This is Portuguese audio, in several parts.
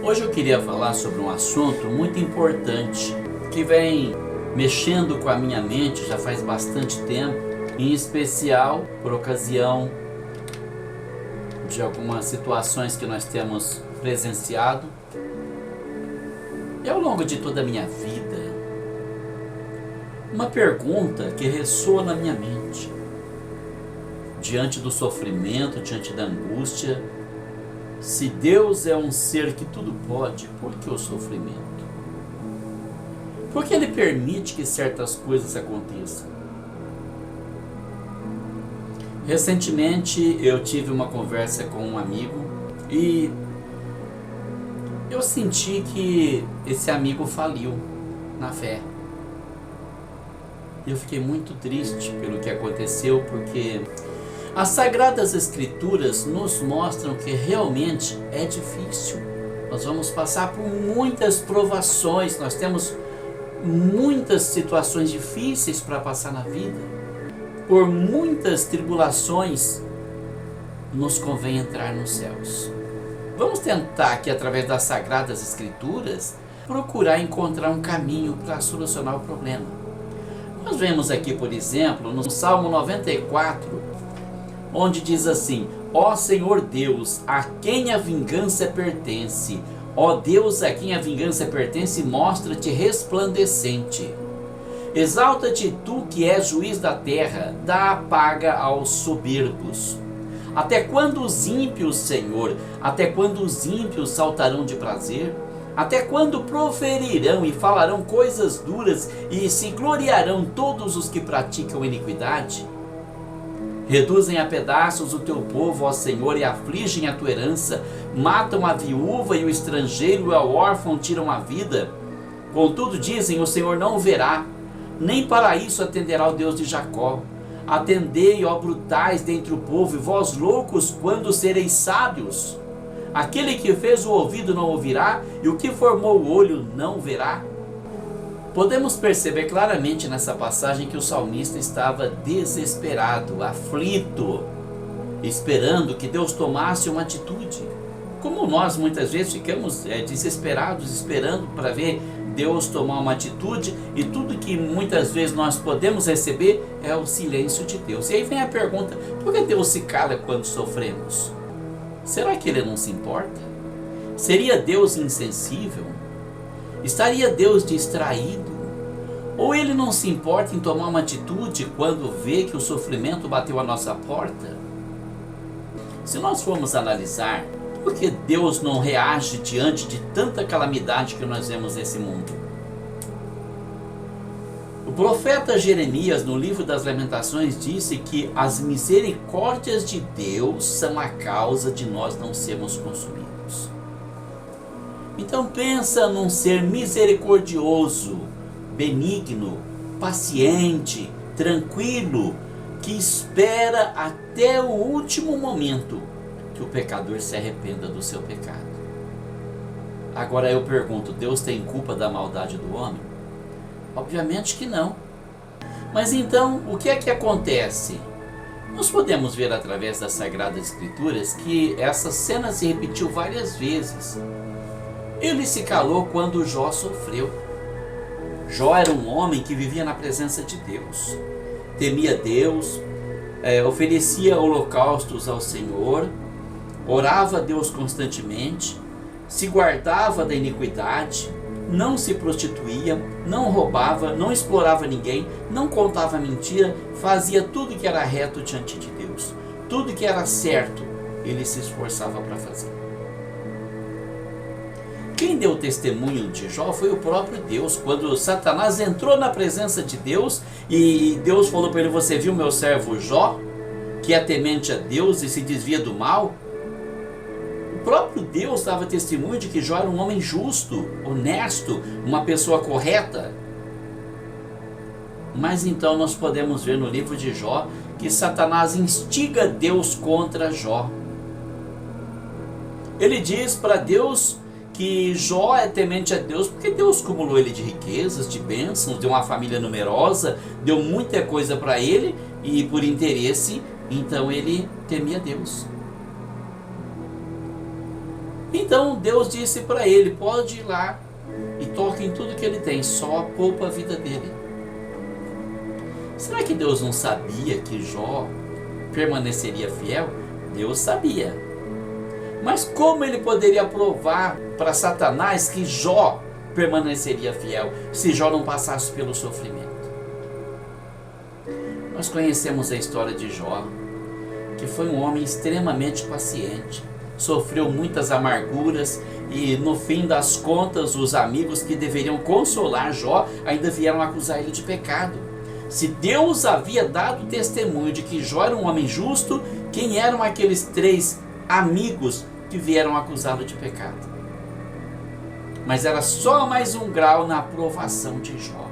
Hoje eu queria falar sobre um assunto muito importante que vem mexendo com a minha mente já faz bastante tempo, em especial por ocasião de algumas situações que nós temos presenciado e ao longo de toda a minha vida. Uma pergunta que ressoa na minha mente: diante do sofrimento, diante da angústia, se Deus é um ser que tudo pode, por que o sofrimento? Por que Ele permite que certas coisas aconteçam? Recentemente eu tive uma conversa com um amigo e eu senti que esse amigo faliu na fé. Eu fiquei muito triste pelo que aconteceu, porque as Sagradas Escrituras nos mostram que realmente é difícil. Nós vamos passar por muitas provações, nós temos muitas situações difíceis para passar na vida. Por muitas tribulações, nos convém entrar nos céus. Vamos tentar aqui, através das Sagradas Escrituras, procurar encontrar um caminho para solucionar o problema. Nós vemos aqui, por exemplo, no Salmo 94, onde diz assim: ó Senhor Deus, a quem a vingança pertence, ó Deus, a quem a vingança pertence, mostra-te resplandecente. Exalta-te tu que és juiz da terra, dá a paga aos soberbos. Até quando os ímpios, Senhor, até quando os ímpios saltarão de prazer? Até quando proferirão e falarão coisas duras e se gloriarão todos os que praticam iniquidade? Reduzem a pedaços o teu povo, ó Senhor, e afligem a tua herança, matam a viúva e o estrangeiro e ao órfão tiram a vida. Contudo dizem: o Senhor não o verá, nem para isso atenderá o Deus de Jacó. Atendei, ó brutais dentre o povo, e vós loucos, quando sereis sábios? Aquele que fez o ouvido não ouvirá, e o que formou o olho não verá? Podemos perceber claramente nessa passagem que o salmista estava desesperado, aflito, esperando que Deus tomasse uma atitude. Como nós muitas vezes ficamos desesperados, esperando para ver Deus tomar uma atitude, e tudo que muitas vezes nós podemos receber é o silêncio de Deus. E aí vem a pergunta: por que Deus se cala quando sofremos? Será que Ele não se importa? Seria Deus insensível? Estaria Deus distraído? Ou Ele não se importa em tomar uma atitude quando vê que o sofrimento bateu à nossa porta? Se nós formos analisar, por que Deus não reage diante de tanta calamidade que nós vemos nesse mundo? O profeta Jeremias, no livro das Lamentações, disse que as misericórdias de Deus são a causa de nós não sermos consumidos. Então pensa num ser misericordioso, benigno, paciente, tranquilo, que espera até o último momento que o pecador se arrependa do seu pecado. Agora eu pergunto: Deus tem culpa da maldade do homem? Obviamente que não. Mas então, o que é que acontece? Nós podemos ver através das Sagradas Escrituras que essa cena se repetiu várias vezes. Ele se calou quando Jó sofreu. Jó era um homem que vivia na presença de Deus, temia Deus, oferecia holocaustos ao Senhor, orava a Deus constantemente, se guardava da iniquidade, não se prostituía, não roubava, não explorava ninguém, não contava mentira, fazia tudo que era reto diante de Deus. Tudo que era certo, ele se esforçava para fazer. Quem deu testemunho de Jó foi o próprio Deus. Quando Satanás entrou na presença de Deus e Deus falou para ele: você viu meu servo Jó, que é temente a Deus e se desvia do mal? O próprio Deus dava testemunho de que Jó era um homem justo, honesto, uma pessoa correta. Mas então nós podemos ver no livro de Jó que Satanás instiga Deus contra Jó. Ele diz para Deus que Jó é temente a Deus porque Deus cumulou ele de riquezas, de bênçãos, deu uma família numerosa, deu muita coisa para ele, e por interesse, então ele temia Deus. Então Deus disse para ele: pode ir lá e toque em tudo que ele tem, só poupa a vida dele. Será que Deus não sabia que Jó permaneceria fiel? Deus sabia. Mas como ele poderia provar para Satanás que Jó permaneceria fiel se Jó não passasse pelo sofrimento? Nós conhecemos a história de Jó, que foi um homem extremamente paciente, sofreu muitas amarguras e no fim das contas os amigos que deveriam consolar Jó ainda vieram acusar ele de pecado. Se Deus havia dado testemunho de que Jó era um homem justo, quem eram aqueles 3 amigos que vieram acusá-lo de pecado? Mas era só mais um grau na aprovação de Jó.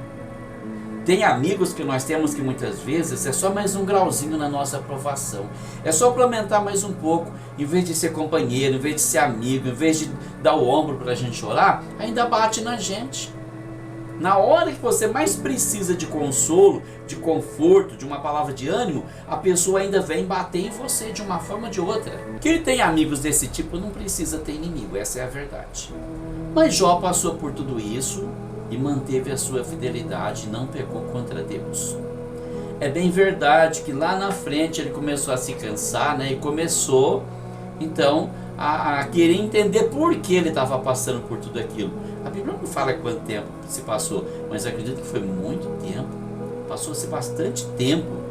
Tem amigos que nós temos que muitas vezes é só mais um grauzinho na nossa aprovação. É só para aumentar mais um pouco. Em vez de ser companheiro, em vez de ser amigo, em vez de dar o ombro para a gente chorar, ainda bate na gente. Na hora que você mais precisa de consolo, de conforto, de uma palavra de ânimo, a pessoa ainda vem bater em você de uma forma ou de outra. Quem tem amigos desse tipo não precisa ter inimigo, essa é a verdade. Mas Jó passou por tudo isso e manteve a sua fidelidade e não pecou contra Deus. É bem verdade que lá na frente ele começou a se cansar, né? E começou então a querer entender por que ele estava passando por tudo aquilo. A Bíblia não fala quanto tempo se passou, mas acredito que foi muito tempo. Passou-se bastante tempo.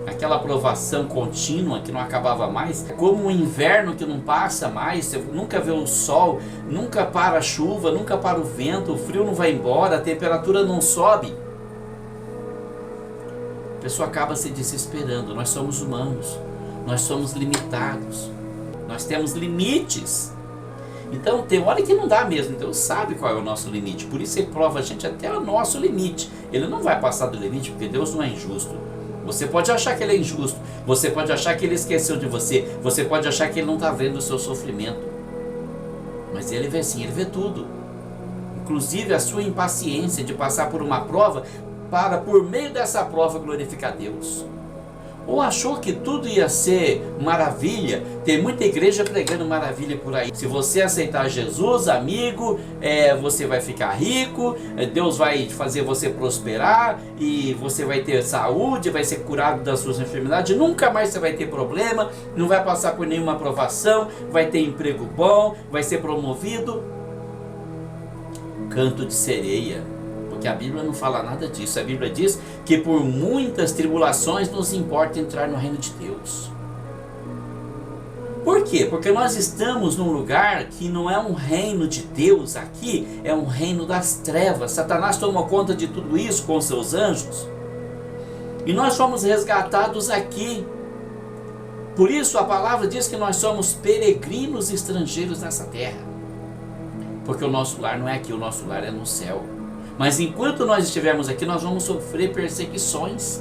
Aquela provação contínua que não acabava mais, como um inverno que não passa mais, você nunca vê o sol, nunca para a chuva, nunca para o vento, o frio não vai embora, a temperatura não sobe. A pessoa acaba se desesperando. Nós somos humanos, nós somos limitados, nós temos limites. Então tem hora que não dá mesmo. Deus sabe qual é o nosso limite, por isso ele prova a gente até o nosso limite. Ele não vai passar do limite, porque Deus não é injusto. Você pode achar que ele é injusto, você pode achar que ele esqueceu de você, você pode achar que ele não está vendo o seu sofrimento, mas ele vê sim, ele vê tudo, inclusive a sua impaciência de passar por uma prova, para por meio dessa prova glorificar Deus. Ou achou que tudo ia ser maravilha? Tem muita igreja pregando maravilha por aí. Se você aceitar Jesus, amigo, você vai ficar rico, Deus vai fazer você prosperar, e você vai ter saúde, vai ser curado das suas enfermidades, nunca mais você vai ter problema, não vai passar por nenhuma provação, vai ter emprego bom, vai ser promovido. Canto de sereia. Porque a Bíblia não fala nada disso. A Bíblia diz que por muitas tribulações nos importa entrar no reino de Deus. Por quê? Porque nós estamos num lugar que não é um reino de Deus aqui, é um reino das trevas. Satanás tomou conta de tudo isso com seus anjos. E nós fomos resgatados aqui. Por isso a palavra diz que nós somos peregrinos e estrangeiros nessa terra. Porque o nosso lar não é aqui, o nosso lar é no céu. Mas enquanto nós estivermos aqui, nós vamos sofrer perseguições.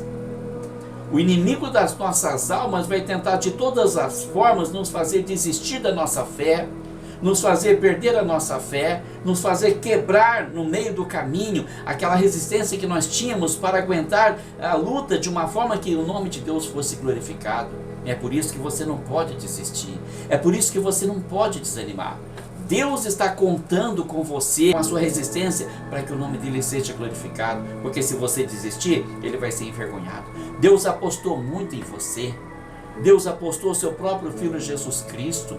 O inimigo das nossas almas vai tentar de todas as formas nos fazer desistir da nossa fé, nos fazer perder a nossa fé, nos fazer quebrar no meio do caminho aquela resistência que nós tínhamos para aguentar a luta de uma forma que o nome de Deus fosse glorificado. É por isso que você não pode desistir, é por isso que você não pode desanimar. Deus está contando com você, com a sua resistência, para que o nome dele seja glorificado, porque se você desistir, ele vai ser envergonhado. Deus apostou muito em você, Deus apostou o seu próprio Filho Jesus Cristo,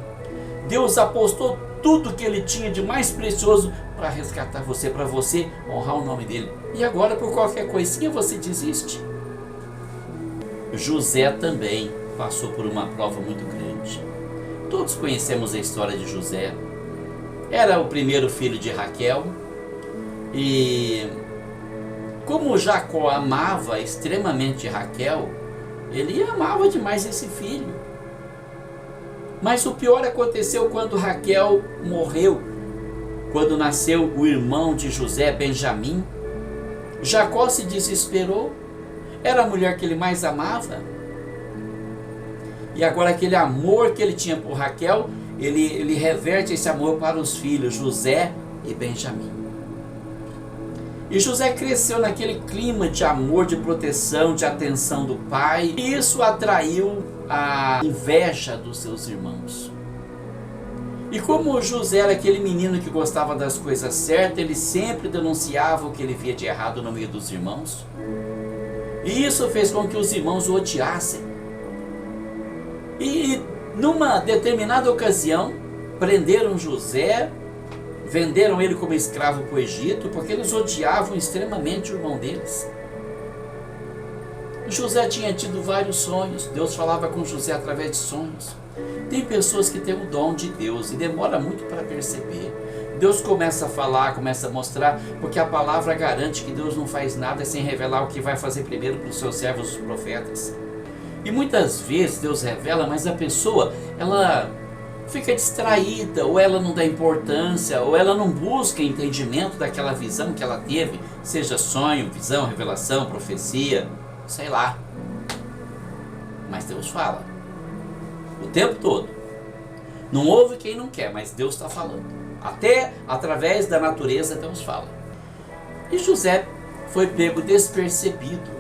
Deus apostou tudo que ele tinha de mais precioso para resgatar você, para você honrar o nome dele. E agora, por qualquer coisinha, você desiste? José também passou por uma prova muito grande. Todos conhecemos a história de José. Era o primeiro filho de Raquel, e como Jacó amava extremamente Raquel, ele amava demais esse filho. Mas o pior aconteceu quando Raquel morreu, quando nasceu o irmão de José, Benjamim. Jacó se desesperou, era a mulher que ele mais amava, e agora aquele amor que ele tinha por Raquel, ele reverte esse amor para os filhos, José e Benjamim. E José cresceu naquele clima de amor, de proteção, de atenção do pai. E isso atraiu a inveja dos seus irmãos. E como José era aquele menino que gostava das coisas certas, ele sempre denunciava o que ele via de errado no meio dos irmãos. E isso fez com que os irmãos o odiassem. E numa determinada ocasião, prenderam José, venderam ele como escravo para o Egito, porque eles odiavam extremamente o irmão deles. José tinha tido vários sonhos, Deus falava com José através de sonhos. Tem pessoas que têm o dom de Deus e demora muito para perceber. Deus começa a falar, começa a mostrar, porque a palavra garante que Deus não faz nada sem revelar o que vai fazer primeiro para os seus servos, os profetas. E muitas vezes Deus revela, mas a pessoa, ela fica distraída, ou ela não dá importância, ou ela não busca entendimento daquela visão que ela teve, seja sonho, visão, revelação, profecia, sei lá. Mas Deus fala o tempo todo. Não ouve quem não quer, mas Deus está falando. Até através da natureza Deus fala. E José foi pego despercebido.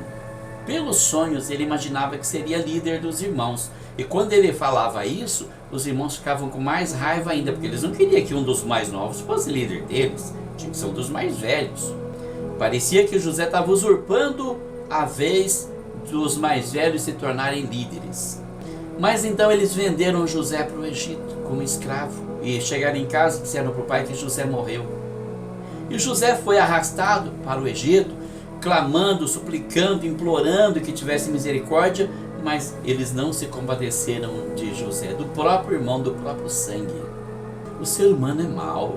Pelos sonhos ele imaginava que seria líder dos irmãos. E quando ele falava isso, os irmãos ficavam com mais raiva ainda, porque eles não queriam que um dos mais novos fosse líder deles. Tinha que ser um dos mais velhos. Parecia que José estava usurpando a vez dos mais velhos se tornarem líderes. Mas então eles venderam José para o Egito como escravo. E chegaram em casa e disseram para o pai que José morreu. E José foi arrastado para o Egito, clamando, suplicando, implorando que tivesse misericórdia, mas eles não se compadeceram de José, do próprio irmão, do próprio sangue. O ser humano é mau.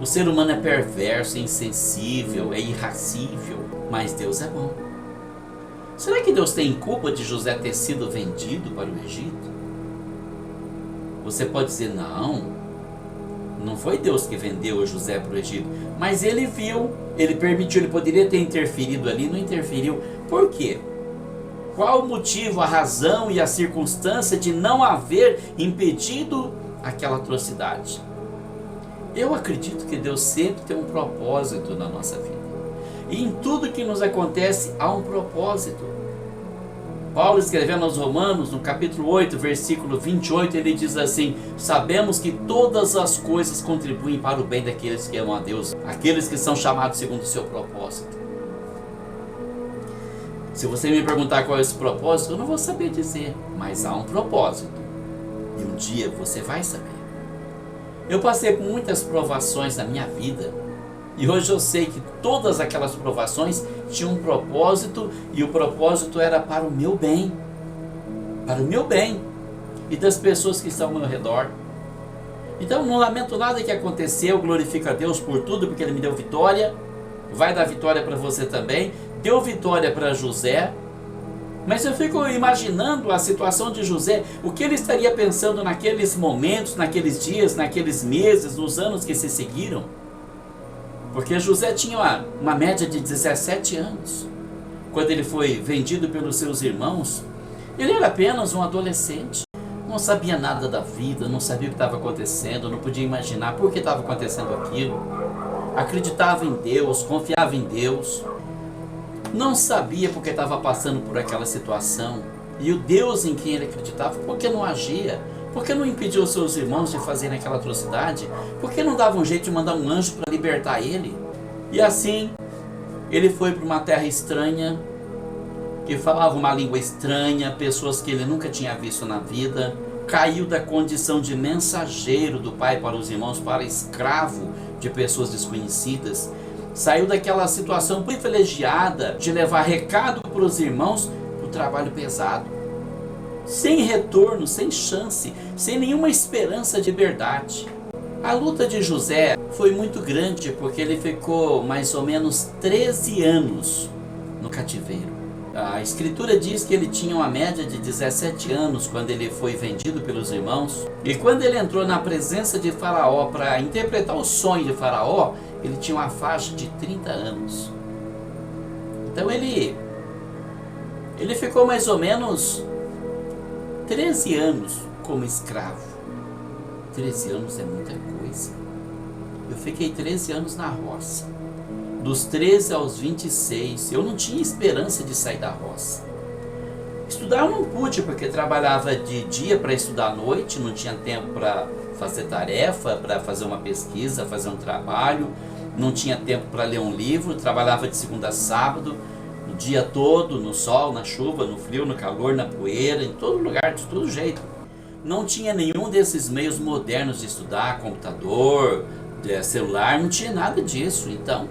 O ser humano é perverso, é insensível, é irracível, mas Deus é bom. Será que Deus tem culpa de José ter sido vendido para o Egito? Você pode dizer, não foi Deus que vendeu José para o Egito, mas ele viu, ele permitiu, ele poderia ter interferido ali, não interferiu. Por quê? Qual o motivo, a razão e a circunstância de não haver impedido aquela atrocidade? Eu acredito que Deus sempre tem um propósito na nossa vida. E em tudo que nos acontece há um propósito. Paulo, escrevendo aos Romanos, no capítulo 8, versículo 28, ele diz assim: sabemos que todas as coisas contribuem para o bem daqueles que amam a Deus, aqueles que são chamados segundo o seu propósito. Se você me perguntar qual é esse propósito, eu não vou saber dizer, mas há um propósito. E um dia você vai saber. Eu passei por muitas provações na minha vida, e hoje eu sei que todas aquelas provações tinham um propósito, e o propósito era para o meu bem. Para o meu bem e das pessoas que estão ao meu redor. Então não lamento nada que aconteceu, glorifico a Deus por tudo, porque Ele me deu vitória, vai dar vitória para você também, deu vitória para José. Mas eu fico imaginando a situação de José, o que ele estaria pensando naqueles momentos, naqueles dias, naqueles meses, nos anos que se seguiram. Porque José tinha uma média de 17 anos. Quando ele foi vendido pelos seus irmãos, ele era apenas um adolescente. Não sabia nada da vida, não sabia o que estava acontecendo, não podia imaginar por que estava acontecendo aquilo. Acreditava em Deus, confiava em Deus. Não sabia porque estava passando por aquela situação. E o Deus em quem ele acreditava, por que não agia? Por que não impediu os seus irmãos de fazerem aquela atrocidade? Por que não dava um jeito de mandar um anjo para libertar ele? E assim, ele foi para uma terra estranha, que falava uma língua estranha, pessoas que ele nunca tinha visto na vida. Caiu da condição de mensageiro do pai para os irmãos, para escravo de pessoas desconhecidas. Saiu daquela situação privilegiada de levar recado para os irmãos, para o trabalho pesado. Sem retorno, sem chance, sem nenhuma esperança de liberdade. A luta de José foi muito grande, porque ele ficou mais ou menos 13 anos no cativeiro. A escritura diz que ele tinha uma média de 17 anos quando ele foi vendido pelos irmãos. E quando ele entrou na presença de Faraó para interpretar o sonho de Faraó, ele tinha uma faixa de 30 anos. Então ele ficou mais ou menos 13 anos como escravo. 13 anos é muita coisa. Eu fiquei 13 anos na roça. Dos 13 aos 26, eu não tinha esperança de sair da roça. Estudar eu não pude, porque trabalhava de dia para estudar à noite, não tinha tempo para fazer tarefa, para fazer uma pesquisa, fazer um trabalho, não tinha tempo para ler um livro, trabalhava de segunda a sábado, o dia todo, no sol, na chuva, no frio, no calor, na poeira, em todo lugar, de todo jeito. Não tinha nenhum desses meios modernos de estudar, computador, celular, não tinha nada disso. Então,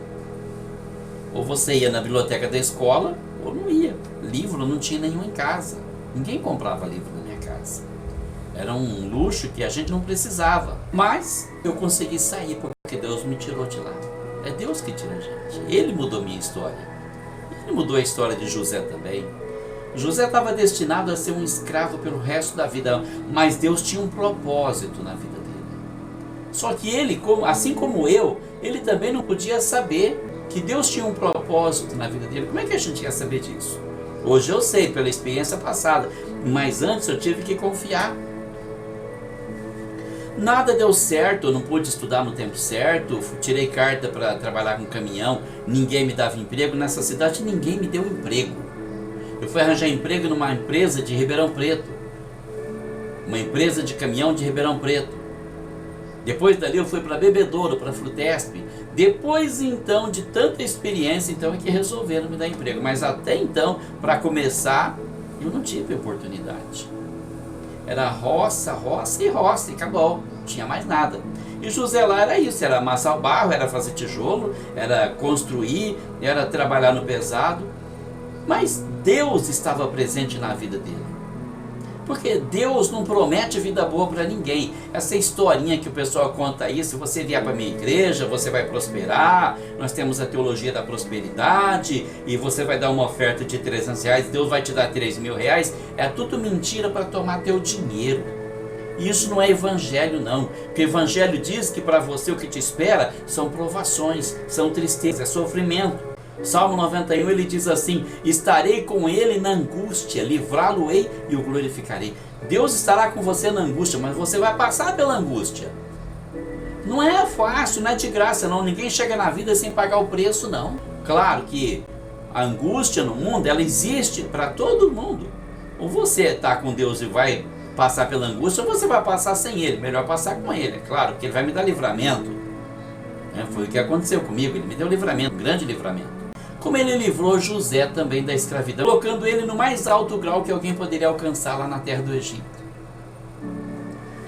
ou você ia na biblioteca da escola, ou não ia. Livro não tinha nenhum em casa. Ninguém comprava livro na minha casa. Era um luxo que a gente não precisava. Mas eu consegui sair porque Deus me tirou de lá. É Deus que tira a gente. Ele mudou minha história. Ele mudou a história de José também. José estava destinado a ser um escravo pelo resto da vida, mas Deus tinha um propósito na vida dele. Só que ele, assim como eu, ele também não podia saber que Deus tinha um propósito na vida dele. Como é que a gente ia saber disso? Hoje eu sei, pela experiência passada, mas antes eu tive que confiar. Nada deu certo, eu não pude estudar no tempo certo, tirei carta para trabalhar com caminhão, ninguém me dava emprego, nessa cidade ninguém me deu emprego. Eu fui arranjar emprego numa empresa de Ribeirão Preto, uma empresa de caminhão de Ribeirão Preto. Depois dali eu fui para Bebedouro, para Flutesp. Depois então de tanta experiência, então é que resolveram me dar emprego. Mas até então, para começar, eu não tive oportunidade. Era roça, roça e roça e acabou, não tinha mais nada. E José lá era isso, era amassar o barro, era fazer tijolo, era construir, era trabalhar no pesado. Mas Deus estava presente na vida dele. Porque Deus não promete vida boa para ninguém. Essa historinha que o pessoal conta aí, se você vier para a minha igreja, você vai prosperar, nós temos a teologia da prosperidade, e você vai dar uma oferta de R$300, Deus vai te dar R$3.000, é tudo mentira para tomar teu dinheiro. Isso não é evangelho não, porque o evangelho diz que para você o que te espera são provações, são tristezas, é sofrimento. Salmo 91 ele diz assim: estarei com ele na angústia, livrá-lo-ei e o glorificarei. Deus estará com você na angústia, mas você vai passar pela angústia. Não é fácil, não é de graça não, ninguém chega na vida sem pagar o preço não. Claro que a angústia no mundo, ela existe para todo mundo. Ou você está com Deus e vai passar pela angústia, ou você vai passar sem Ele. Melhor passar com Ele, é claro, porque Ele vai me dar livramento. Foi o que aconteceu comigo, Ele me deu livramento, um grande livramento. Como Ele livrou José também da escravidão, colocando ele no mais alto grau que alguém poderia alcançar lá na terra do Egito.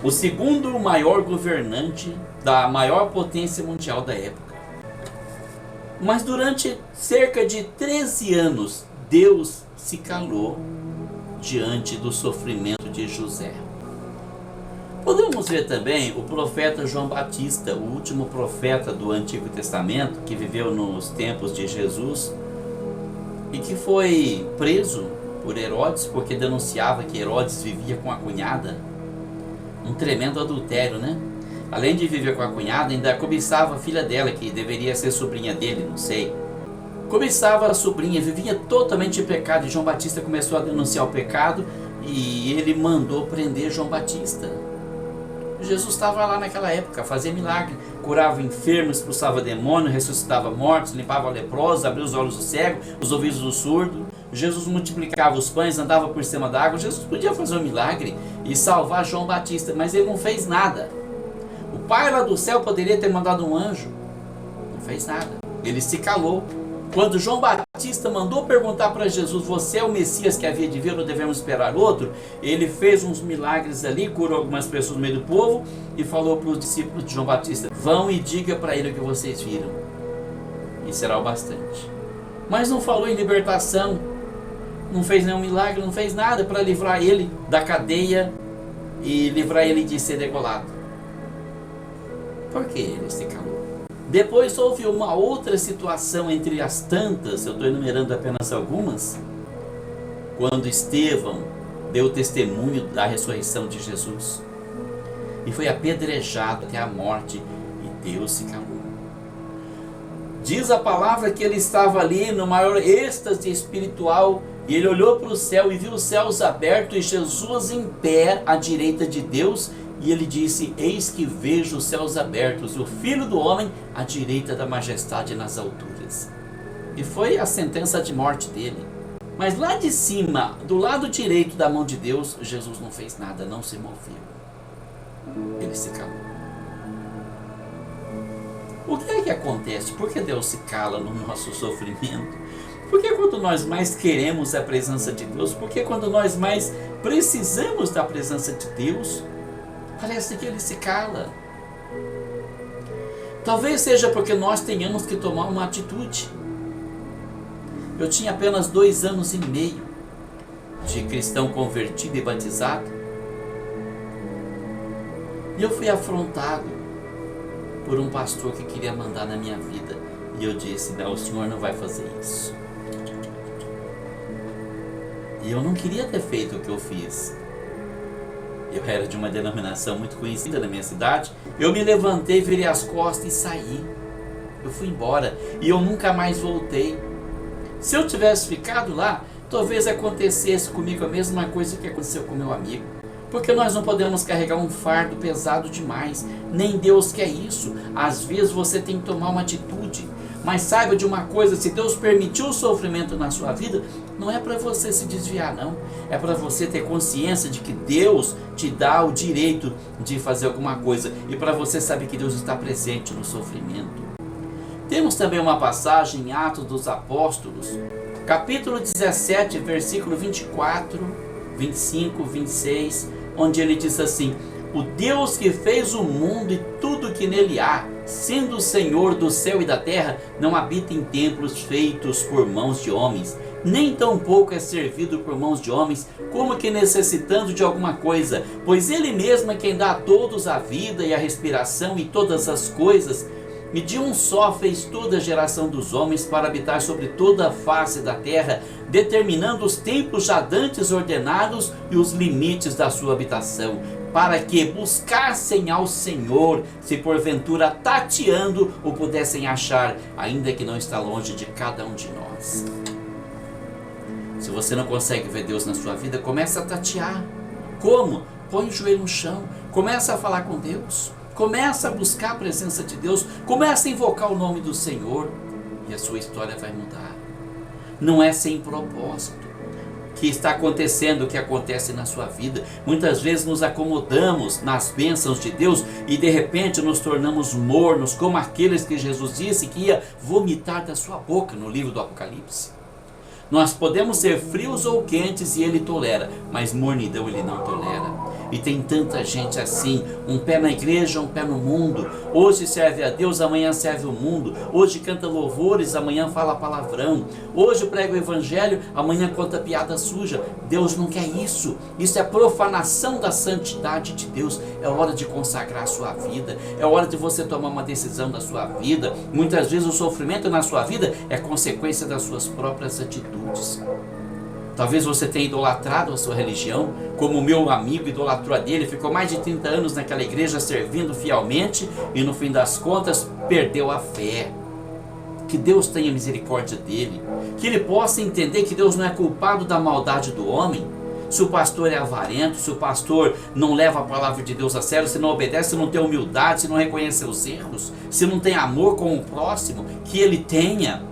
O segundo maior governante da maior potência mundial da época. Mas durante cerca de 13 anos, Deus se calou diante do sofrimento de José. Podemos ver também o profeta João Batista, o último profeta do Antigo Testamento, que viveu nos tempos de Jesus e que foi preso por Herodes, porque denunciava que Herodes vivia com a cunhada. Um tremendo adultério, né? Além de viver com a cunhada, ainda cobiçava a filha dela, que deveria ser sobrinha dele, não sei. Cobiçava a sobrinha, vivia totalmente em pecado, e João Batista começou a denunciar o pecado e ele mandou prender João Batista. Jesus estava lá naquela época, fazia milagre, curava enfermos, expulsava demônios, ressuscitava mortos, limpava leprosos, abria os olhos do cego, os ouvidos do surdo. Jesus multiplicava os pães, andava por cima da água. Jesus podia fazer um milagre e salvar João Batista, mas ele não fez nada. O Pai lá do céu poderia ter mandado um anjo, não fez nada, ele se calou. Quando João Batista mandou perguntar para Jesus: você é o Messias que havia de vir ou devemos esperar outro? Ele fez uns milagres ali, curou algumas pessoas no meio do povo e falou para os discípulos de João Batista: vão e diga para ele o que vocês viram, e será o bastante. Mas não falou em libertação, não fez nenhum milagre, não fez nada para livrar ele da cadeia e livrar ele de ser degolado. Por que ele se calou? Depois houve uma outra situação entre as tantas, eu estou enumerando apenas algumas, quando Estevão deu testemunho da ressurreição de Jesus e foi apedrejado até a morte, e Deus se calou. Diz a palavra que ele estava ali no maior êxtase espiritual, e ele olhou para o céu e viu os céus abertos e Jesus em pé à direita de Deus. E ele disse: eis que vejo os céus abertos e o Filho do Homem à direita da majestade nas alturas. E foi a sentença de morte dele. Mas lá de cima, do lado direito da mão de Deus, Jesus não fez nada, não se moveu. Ele se calou. O que é que acontece? Por que Deus se cala no nosso sofrimento? Porque quando nós mais queremos a presença de Deus, porque quando nós mais precisamos da presença de Deus, parece que Ele se cala. Talvez seja porque nós tenhamos que tomar uma atitude. Eu tinha apenas 2 anos e meio de cristão convertido e batizado. E eu fui afrontado por um pastor que queria mandar na minha vida. E eu disse, não, o senhor não vai fazer isso. E eu não queria ter feito o que eu fiz. Eu era de uma denominação muito conhecida na minha cidade. Eu me levantei, virei as costas e saí. Eu fui embora e eu nunca mais voltei. Se eu tivesse ficado lá, talvez acontecesse comigo a mesma coisa que aconteceu com meu amigo. Porque nós não podemos carregar um fardo pesado demais. Nem Deus quer isso. Às vezes você tem que tomar uma atitude. Mas saiba de uma coisa, se Deus permitiu o sofrimento na sua vida, não é para você se desviar, não. É para você ter consciência de que Deus te dá o direito de fazer alguma coisa. E para você saber que Deus está presente no sofrimento. Temos também uma passagem em Atos dos Apóstolos, capítulo 17, versículo 24, 25, 26, onde ele diz assim: o Deus que fez o mundo e tudo que nele há, sendo o Senhor do céu e da terra, não habita em templos feitos por mãos de homens, nem tampouco é servido por mãos de homens, como que necessitando de alguma coisa, pois Ele mesmo é quem dá a todos a vida e a respiração e todas as coisas. E de um só fez toda a geração dos homens para habitar sobre toda a face da terra, determinando os tempos já dantes ordenados e os limites da sua habitação, para que buscassem ao Senhor, se porventura tateando o pudessem achar, ainda que não está longe de cada um de nós. Se você não consegue ver Deus na sua vida, começa a tatear. Como? Põe o joelho no chão, começa a falar com Deus. Começa a buscar a presença de Deus, começa a invocar o nome do Senhor e a sua história vai mudar. Não é sem propósito que está acontecendo o que acontece na sua vida. Muitas vezes nos acomodamos nas bênçãos de Deus e de repente nos tornamos mornos, como aqueles que Jesus disse que ia vomitar da sua boca no livro do Apocalipse. Nós podemos ser frios ou quentes e Ele tolera, mas mornidão Ele não tolera. E tem tanta gente assim, um pé na igreja, um pé no mundo. Hoje serve a Deus, amanhã serve o mundo. Hoje canta louvores, amanhã fala palavrão. Hoje prega o evangelho, amanhã conta piada suja. Deus não quer isso. Isso é profanação da santidade de Deus. É hora de consagrar a sua vida. É hora de você tomar uma decisão da sua vida. Muitas vezes o sofrimento na sua vida é consequência das suas próprias atitudes. Talvez você tenha idolatrado a sua religião, como o meu amigo idolatrou a dele, ficou mais de 30 anos naquela igreja servindo fielmente e no fim das contas perdeu a fé. Que Deus tenha misericórdia dele, que ele possa entender que Deus não é culpado da maldade do homem. Se o pastor é avarento, se o pastor não leva a palavra de Deus a sério, se não obedece, se não tem humildade, se não reconhece os erros, se não tem amor com o próximo, que ele tenha,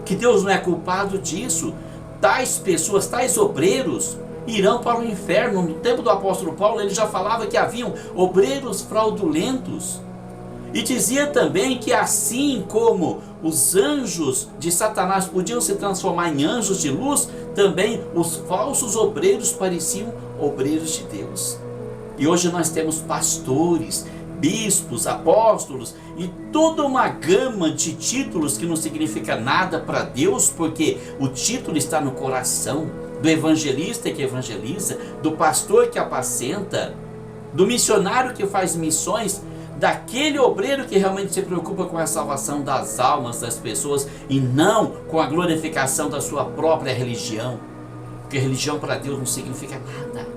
que Deus não é culpado disso. Tais pessoas, tais obreiros irão para o inferno. No tempo do apóstolo Paulo ele já falava que haviam obreiros fraudulentos. E dizia também que assim como os anjos de Satanás podiam se transformar em anjos de luz, também os falsos obreiros pareciam obreiros de Deus. E hoje nós temos pastores, bispos, apóstolos e toda uma gama de títulos que não significa nada para Deus, porque o título está no coração do evangelista que evangeliza, do pastor que apacenta, do missionário que faz missões, daquele obreiro que realmente se preocupa com a salvação das almas das pessoas e não com a glorificação da sua própria religião, porque religião para Deus não significa nada.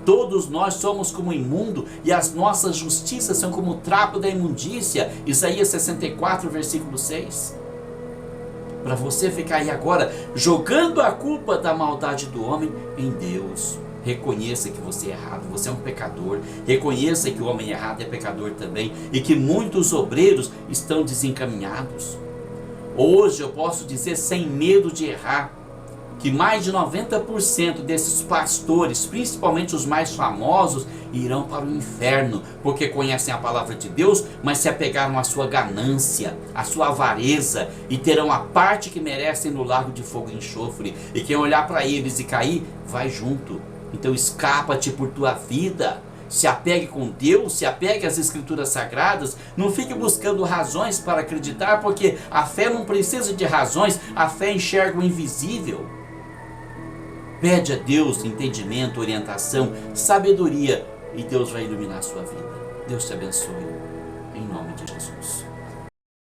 Todos nós somos como imundo e as nossas justiças são como o trapo da imundícia. Isaías 64, versículo 6. Para você ficar aí agora jogando a culpa da maldade do homem em Deus. Reconheça que você é errado, você é um pecador. Reconheça que o homem errado é pecador também e que muitos obreiros estão desencaminhados. Hoje eu posso dizer sem medo de errar, que mais de 90% desses pastores, principalmente os mais famosos, irão para o inferno, porque conhecem a palavra de Deus, mas se apegaram à sua ganância, à sua avareza, e terão a parte que merecem no lago de fogo e enxofre. E quem olhar para eles e cair, vai junto. Então escapa-te por tua vida. Se apegue com Deus, se apegue às Escrituras Sagradas, não fique buscando razões para acreditar, porque a fé não precisa de razões, a fé enxerga o invisível. Pede a Deus entendimento, orientação, sabedoria, e Deus vai iluminar a sua vida. Deus te abençoe, em nome de Jesus.